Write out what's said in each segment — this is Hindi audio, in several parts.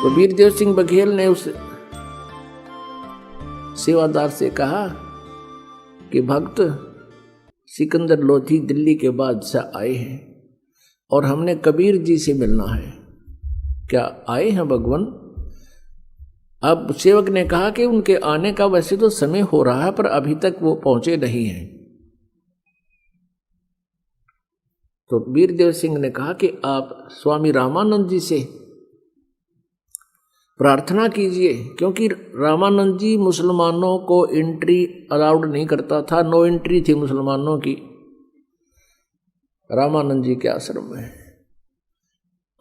तो वीरदेव सिंह बघेल ने उस सेवादार से कहा कि भक्त सिकंदर लोधी दिल्ली के बादशाह आए हैं और हमने कबीर जी से मिलना है, क्या आए हैं भगवान? अब सेवक ने कहा कि उनके आने का वैसे तो समय हो रहा है पर अभी तक वो पहुंचे नहीं हैं। तो वीरदेव सिंह ने कहा कि आप स्वामी रामानंद जी से प्रार्थना कीजिए, क्योंकि रामानंद जी मुसलमानों को एंट्री अलाउड नहीं करता था, नो एंट्री थी मुसलमानों की रामानंद जी के आश्रम में।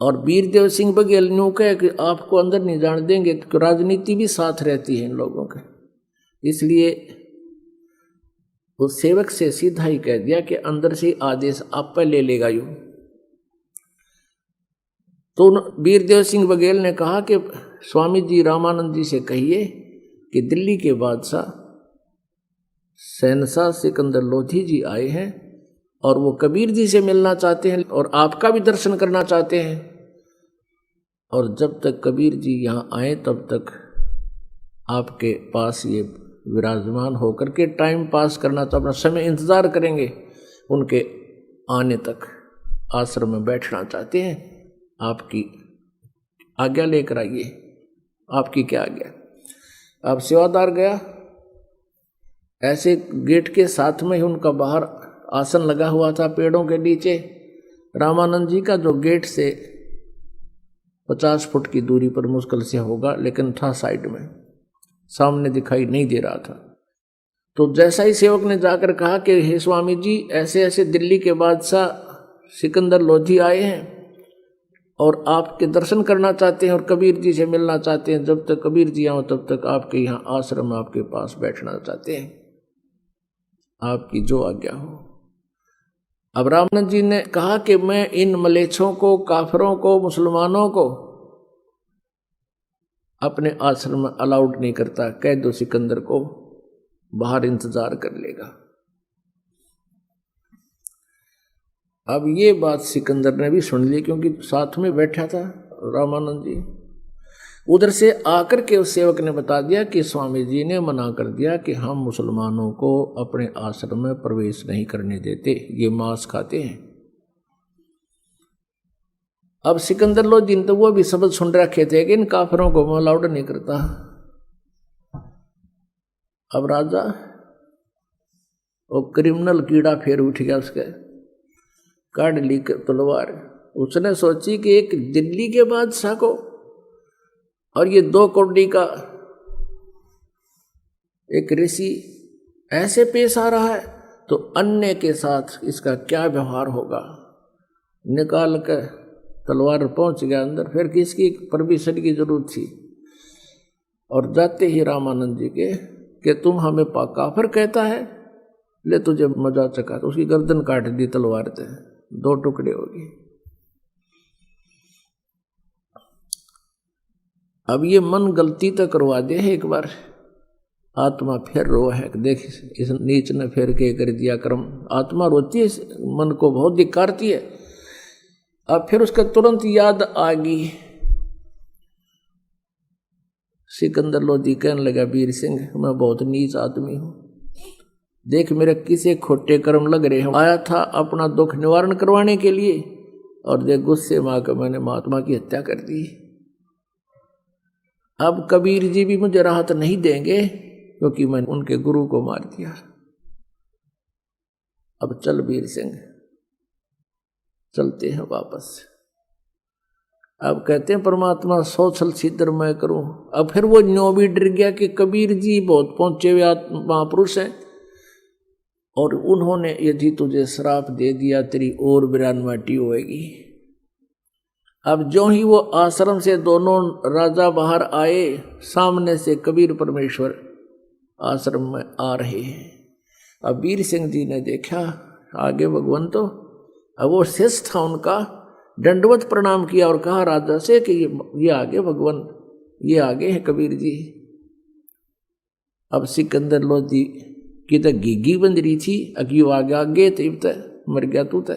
और वीरदेव सिंह बघेल ने कहा कि आपको अंदर नहीं जाने देंगे, तो राजनीति भी साथ रहती है इन लोगों के, इसलिए उस सेवक से सीधा ही कह दिया कि अंदर से आदेश आप पर ले लेगा यूं। तो वीरदेव सिंह बघेल ने कहा कि स्वामी जी रामानंद जी से कहिए कि दिल्ली के बादशाह शहनशाह सिकंदर लोधी जी आए हैं और वो कबीर जी से मिलना चाहते हैं और आपका भी दर्शन करना चाहते हैं, और जब तक कबीर जी यहाँ आए तब तक आपके पास ये विराजमान होकर के टाइम पास करना, तो अपना समय इंतजार करेंगे, उनके आने तक आश्रम में बैठना चाहते हैं, आपकी आज्ञा लेकर आइए, आपकी क्या आज्ञा। अब सेवादार गया, ऐसे गेट के साथ में ही उनका बाहर आसन लगा हुआ था पेड़ों के नीचे, रामानंद जी का जो गेट से 50 फुट की दूरी पर मुश्किल से होगा, लेकिन था साइड में, सामने दिखाई नहीं दे रहा था। तो जैसा ही सेवक ने जाकर कहा कि हे स्वामी जी, ऐसे ऐसे दिल्ली के बादशाह सिकंदर लोधी आए हैं और आपके दर्शन करना चाहते हैं और कबीर जी से मिलना चाहते हैं, जब तक कबीर जी आओ तब तक आपके यहाँ आश्रम में आपके पास बैठना चाहते हैं, आपकी जो आज्ञा हो। अब रामानंद जी ने कहा कि मैं इन मलेच्छों को, काफिरों को, मुसलमानों को अपने आश्रम में अलाउड नहीं करता, कह दो सिकंदर को बाहर इंतजार कर लेगा। अब ये बात सिकंदर ने भी सुन ली, क्योंकि साथ में बैठा था रामानंद जी। उधर से आकर के उस सेवक ने बता दिया कि स्वामी जी ने मना कर दिया कि हम मुसलमानों को अपने आश्रम में प्रवेश नहीं करने देते, ये मांस खाते हैं। अब सिकंदर लोधी तो वो भी शब्द सुन रखे थे कि इन काफिरों को मैं अलाउड नहीं करता। अब राजा वो क्रिमिनल कीड़ा फिर उठ गया, उसके काट ली तलवार। उसने सोची कि एक दिल्ली के बादशाह को और ये 2 कौड़ी का एक ऋषि ऐसे पेश आ रहा है, तो अन्य के साथ इसका क्या व्यवहार होगा। निकाल कर तलवार पहुंच गया अंदर, फिर किसकी परमिशन की जरूरत थी। और जाते ही रामानंद जी के कि तुम हमें काफिर कहता है, ले तुझे मजा चखा, तो उसकी गर्दन काट दी तलवार से, 2 टुकड़े हो गए। अब ये मन गलती तो करवा दे है, एक बार आत्मा फिर रो है, देख इस नीच ने फिर के कर दिया कर्म। आत्मा रोती है, मन को बहुत धिक्कारती है। अब फिर उसका तुरंत याद आ गई। सिकंदर लोधी कहने लगा, वीर सिंह मैं बहुत नीच आदमी हूं, देख मेरे किसे खोटे कर्म लग रहे हैं। आया था अपना दुख निवारण करवाने के लिए, और देख गुस्से में आकर मैंने महात्मा की हत्या कर दी। अब कबीर जी भी मुझे राहत नहीं देंगे, क्योंकि मैंने उनके गुरु को मार दिया। अब चल वीर सिंह, चलते हैं वापस। अब कहते हैं परमात्मा 100 छल छिद्र मैं करूं। अब फिर वो न्यों भी डर गया कि कबीर जी बहुत पहुंचे हुए महापुरुष हैं, और उन्होंने यदि तुझे श्राप दे दिया तेरी और बिरानवाटी होएगी। अब जो ही वो आश्रम से दोनों राजा बाहर आए, सामने से कबीर परमेश्वर आश्रम में आ रहे हैं। अब वीर सिंह जी ने देखा आगे भगवान, तो अब वो शिष्य था उनका, दंडवत प्रणाम किया और कहा राजा से कि ये आगे भगवान, ये आगे है कबीर जी। अब सिकंदर लोधी की तो घीघी बंद रही थी, अगियो आगे आगे थे, मर गया तू तो।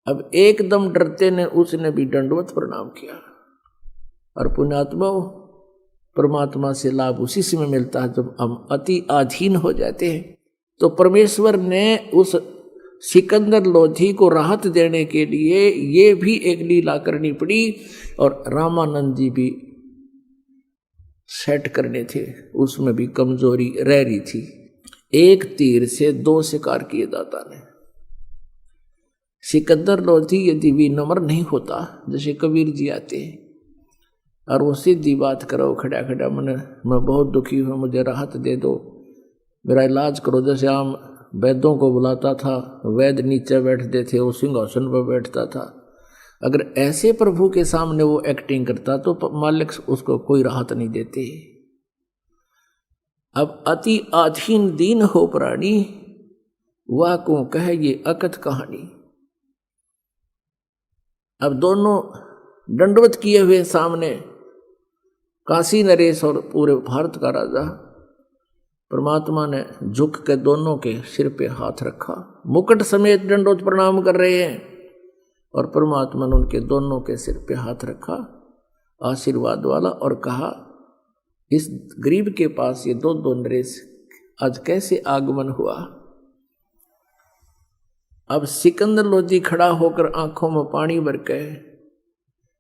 अब एकदम डरते ने उसने भी दंडवत प्रणाम किया। और पुण्यात्मा परमात्मा से लाभ उसी समय मिलता है जब हम अति अधीन हो जाते हैं। तो परमेश्वर ने उस सिकंदर लोधी को राहत देने के लिए ये भी एक लीला करनी पड़ी, और रामानंद जी भी सेट करने थे, उसमें भी कमजोरी रह रही थी। एक तीर से दो शिकार किए दाता ने। सिकंदर लोधी यदि विनम्र नहीं होता, जैसे कबीर जी आते हैं और वो सीधी बात करो खड़ा खड़ा, मैं बहुत दुखी हूँ, मुझे राहत दे दो, मेरा इलाज करो, जैसे आम वैद्यों को बुलाता था, वैद्य नीचे बैठते थे, वो सिंहासन पर बैठता था। अगर ऐसे प्रभु के सामने वो एक्टिंग करता तो मालिक उसको कोई राहत नहीं देते। अब अति अधीन दीन हो प्राणी, वह को कह ये अकथ कहानी। अब दोनों दंडवत किए हुए सामने, काशी नरेश और पूरे भारत का राजा, परमात्मा ने झुक के दोनों के सिर पे हाथ रखा, मुकुट समेत दंडवत प्रणाम कर रहे हैं, और परमात्मा ने उनके दोनों के सिर पे हाथ रखा आशीर्वाद वाला, और कहा इस गरीब के पास ये दो नरेश आज कैसे आगमन हुआ। अब सिकंदर लोधी खड़ा होकर आंखों में पानी भर के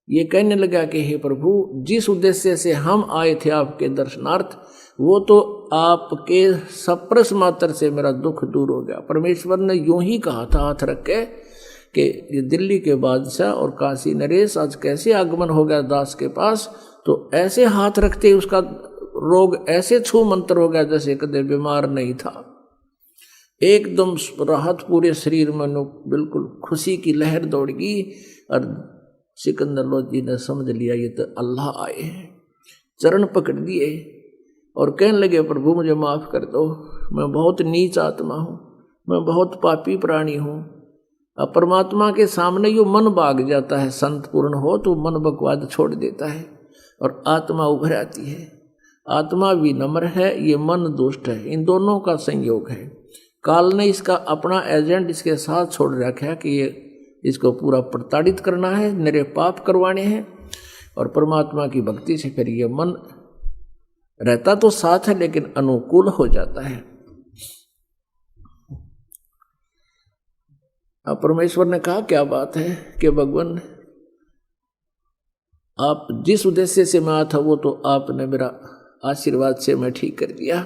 ये कहने लगा कि हे प्रभु, जिस उद्देश्य से हम आए थे आपके दर्शनार्थ, वो तो आपके सप्रस मात्र से मेरा दुख दूर हो गया। परमेश्वर ने यूं ही कहा था हाथ रख के कि ये दिल्ली के बादशाह और काशी नरेश आज कैसे आगमन हो गया दास के पास। तो ऐसे हाथ रखते उसका रोग ऐसे छू मंत्र हो गया जैसे कदे बीमार नहीं था। एकदम राहत पूरे शरीर में, बिल्कुल खुशी की लहर दौड़ गई। और सिकंदर लोधी ने समझ लिया ये तो अल्लाह आए हैं, चरण पकड़ दिए और कहने लगे प्रभु मुझे माफ कर दो, मैं बहुत नीच आत्मा हूँ, मैं बहुत पापी प्राणी हूँ। अब परमात्मा के सामने यो मन भाग जाता है, संत पूर्ण हो तो मन बकवाद छोड़ देता है और आत्मा उभर आती है। आत्मा विनम्र है, ये मन दुष्ट है, इन दोनों का संयोग है। काल ने इसका अपना एजेंट इसके साथ छोड़ रखा है कि ये इसको पूरा प्रताड़ित करना है, मेरे पाप करवाने हैं। और परमात्मा की भक्ति से फिर ये मन रहता तो साथ है लेकिन अनुकूल हो जाता है। अब परमेश्वर ने कहा क्या बात है कि भगवान आप जिस उद्देश्य से मैं आया था वो तो आपने मेरा आशीर्वाद से मैं ठीक कर दिया,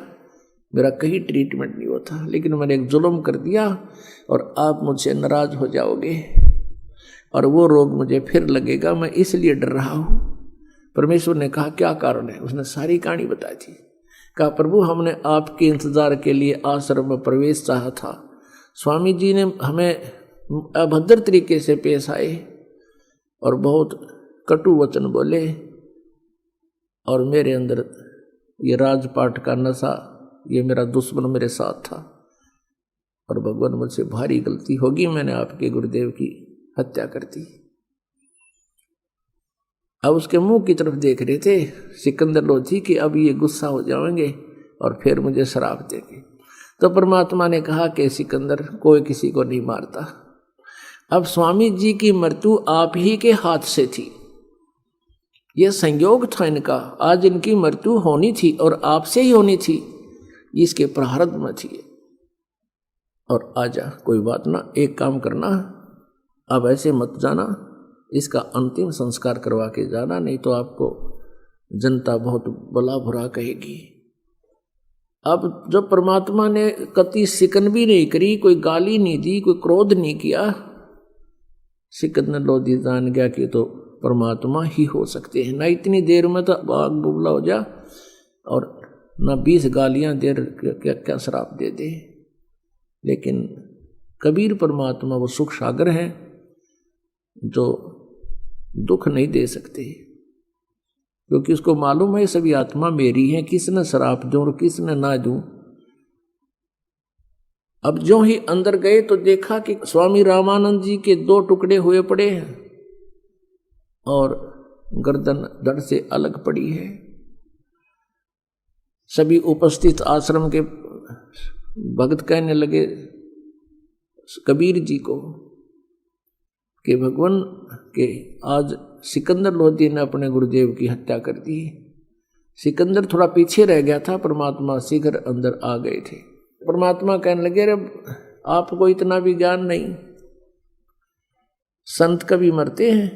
मेरा कहीं ट्रीटमेंट नहीं होता, लेकिन मैंने एक जुल्म कर दिया और आप मुझसे नाराज हो जाओगे और वो रोग मुझे फिर लगेगा, मैं इसलिए डर रहा हूँ। परमेश्वर ने कहा क्या कारण है, उसने सारी कहानी बताई थी। कहा प्रभु हमने आपके इंतजार के लिए आश्रम में प्रवेश चाहा था, स्वामी जी ने हमें अभद्र तरीके से पेश आए और बहुत कटु वचन बोले और मेरे अंदर ये राजपाट का नशा, ये मेरा दुश्मन मेरे साथ था और भगवान मुझसे भारी गलती होगी, मैंने आपके गुरुदेव की हत्या कर दी। अब उसके मुंह की तरफ देख रहे थे सिकंदर लोधी कि अब ये गुस्सा हो जाएंगे और फिर मुझे श्राप देंगे। तो परमात्मा ने कहा कि सिकंदर कोई किसी को नहीं मारता। अब स्वामी जी की मृत्यु आप ही के हाथ से थी, यह संयोग था इनका, आज इनकी मृत्यु होनी थी और आपसे ही होनी थी, इसके प्रारब्ध में थी। और आजा कोई बात ना, एक काम करना, अब ऐसे मत जाना, इसका अंतिम संस्कार करवा के जाना, नहीं तो आपको जनता बहुत भला बुरा कहेगी। अब जब परमात्मा ने कति सिकन भी नहीं करी, कोई गाली नहीं दी, कोई क्रोध नहीं किया, सिकंदर लोधी जान गया कि तो परमात्मा ही हो सकते हैं। ना इतनी देर में तो आग बुबला हो जा और ना 20 गालियां दे क्या क्या श्राप दे दे। लेकिन कबीर परमात्मा वो सुख सागर हैं जो दुख नहीं दे सकते, क्योंकि उसको मालूम है सभी आत्मा मेरी है, किसने श्राप दूं और किसने ना दूं। अब जो ही अंदर गए तो देखा कि स्वामी रामानंद जी के 2 टुकड़े हुए पड़े हैं और गर्दन धड़ से अलग पड़ी है। सभी उपस्थित आश्रम के भक्त कहने लगे कबीर जी को कि भगवान के आज सिकंदर लोधी ने अपने गुरुदेव की हत्या कर दी। सिकंदर थोड़ा पीछे रह गया था, परमात्मा शीघ्र अंदर आ गए थे। परमात्मा कहने लगे, अरे आपको इतना भी ज्ञान नहीं, संत कभी मरते हैं?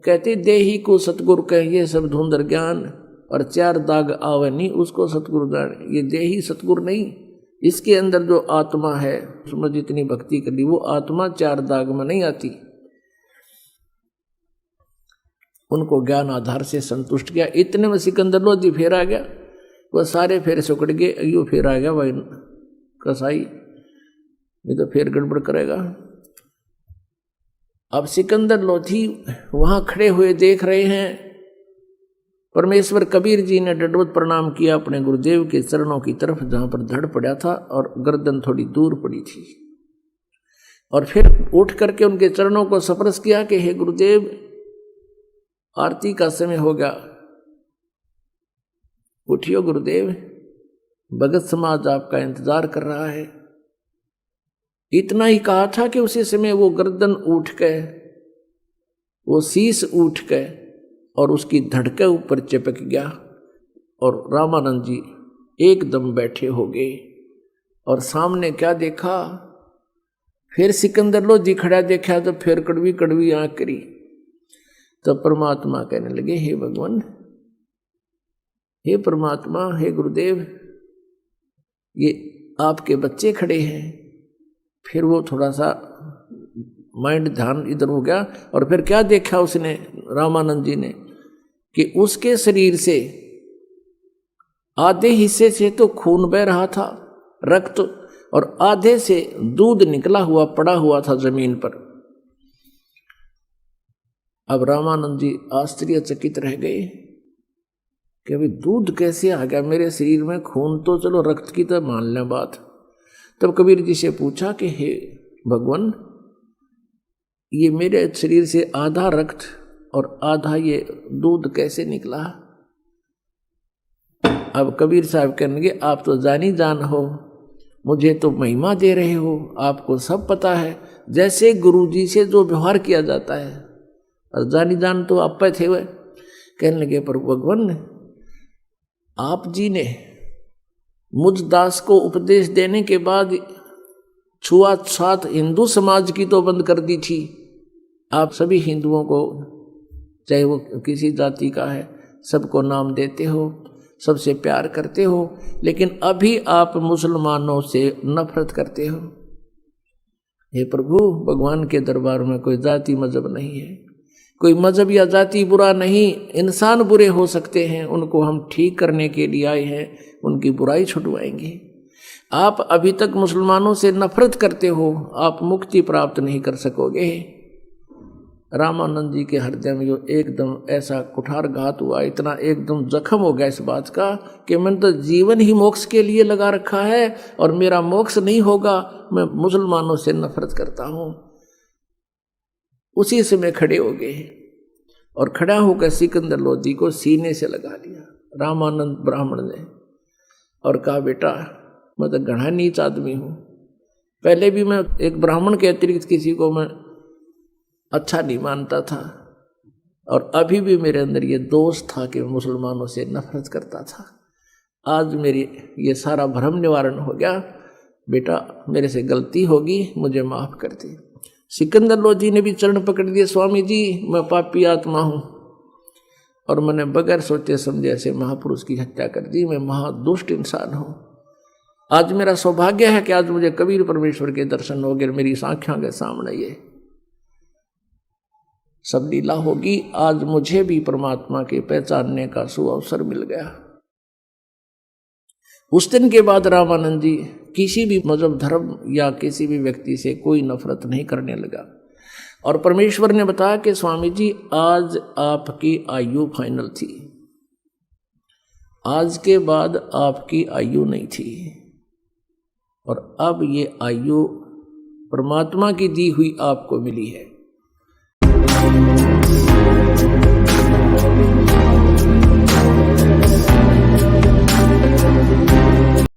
कहते देही को सतगुरु कहिए सब धुंधर ज्ञान, और 4 दाग आवे नहीं उसको सतगुरु जान। ये देही सतगुरु नहीं, इसके अंदर जो आत्मा है उसमें जितनी भक्ति कर ली वो आत्मा 4 दाग में नहीं आती। उनको ज्ञान आधार से संतुष्ट किया। इतने में सिकंदर लोधी फेर आ गया, वह सारे फेर सुकड़ गए। यो फेर आ गया भाई कसाई, ये तो फेर गड़बड़ करेगा। अब सिकंदर लोधी वहां खड़े हुए देख रहे हैं। परमेश्वर कबीर जी ने दंडवत प्रणाम किया अपने गुरुदेव के चरणों की तरफ, जहां पर धड़ पड़ा था और गर्दन थोड़ी दूर पड़ी थी, और फिर उठ करके उनके चरणों को स्पर्श किया कि हे गुरुदेव, आरती का समय हो गया, उठियो गुरुदेव, भगत समाज आपका इंतजार कर रहा है। इतना ही कहा था कि उसी समय वो गर्दन उठ गए, वो शीश उठ गए और उसकी धड़के ऊपर चिपक गया, और रामानंद जी एकदम बैठे हो गए। और सामने क्या देखा, फिर सिकंदर लोधी खड़ा देखा तो फिर कड़वी कड़वी आंख करी। तो परमात्मा कहने लगे, हे भगवान, हे परमात्मा, हे गुरुदेव, ये आपके बच्चे खड़े हैं। फिर वो थोड़ा सा माइंड ध्यान इधर हो गया, और फिर क्या देखा उसने, रामानंद जी ने, कि उसके शरीर से आधे हिस्से से तो खून बह रहा था, रक्त, और आधे से दूध निकला हुआ पड़ा हुआ था जमीन पर। अब रामानंद जी आश्चर्यचकित रह गए कि अभी दूध कैसे आ गया मेरे शरीर में, खून तो चलो रक्त की तो मान लें बात। तब कबीर जी से पूछा कि हे भगवान, ये मेरे शरीर से आधा रक्त और आधा ये दूध कैसे निकला? अब कबीर साहब कहने लगे, आप तो जानी जान हो, मुझे तो महिमा दे रहे हो, आपको सब पता है, जैसे गुरु जी से जो व्यवहार किया जाता है, और जानी जान तो आप पे थे। वह कहने लगे, पर भगवान, आप जी ने मुझ दास को उपदेश देने के बाद छुआछूत हिंदू समाज की तो बंद कर दी थी। आप सभी हिंदुओं को, चाहे वो किसी जाति का है, सबको नाम देते हो, सबसे प्यार करते हो, लेकिन अभी आप मुसलमानों से नफरत करते हो। हे प्रभु, भगवान के दरबार में कोई जाति मजहब नहीं है, कोई मजहब या जाति बुरा नहीं, इंसान बुरे हो सकते हैं, उनको हम ठीक करने के लिए आए हैं, उनकी बुराई छुड़वाएंगे। आप अभी तक मुसलमानों से नफरत करते हो, आप मुक्ति प्राप्त नहीं कर सकोगे। रामानंद जी के हृदय में जो एकदम ऐसा कुठार घात हुआ, इतना एकदम जख्म हो गया इस बात का कि मैंने तो जीवन ही मोक्ष के लिए लगा रखा है और मेरा मोक्ष नहीं होगा, मैं मुसलमानों से नफरत करता हूँ। उसी समय खड़े हो गए और खड़ा होकर सिकंदर लोधी को सीने से लगा लिया रामानंद ब्राह्मण ने, और कहा, बेटा, मैं तो घना नीच आदमी हूँ, पहले भी मैं एक ब्राह्मण के अतिरिक्त किसी को मैं अच्छा नहीं मानता था, और अभी भी मेरे अंदर ये दोष था कि मैं मुसलमानों से नफरत करता था। आज मेरी ये सारा भ्रम निवारण हो गया, बेटा मेरे से गलती होगी, मुझे माफ़ कर दे। सिकंदर लोधी ने भी चरण पकड़ दिए, स्वामी जी मैं पापी आत्मा हूँ और मैंने बगैर सोचे समझे ऐसे महापुरुष की हत्या कर दी, मैं महादुष्ट इंसान हूँ। आज मेरा सौभाग्य है कि आज मुझे कबीर परमेश्वर के दर्शन हो गए, मेरी आँखों के सामने ये सब लीला होगी। आज मुझे भी परमात्मा के पहचानने का सुअवसर मिल गया। उस दिन के बाद रामानंद जी किसी भी मजहब, धर्म या किसी भी व्यक्ति से कोई नफरत नहीं करने लगा। और परमेश्वर ने बताया कि स्वामी जी आज आपकी आयु फाइनल थी, आज के बाद आपकी आयु नहीं थी, और अब ये आयु परमात्मा की दी हुई आपको मिली है।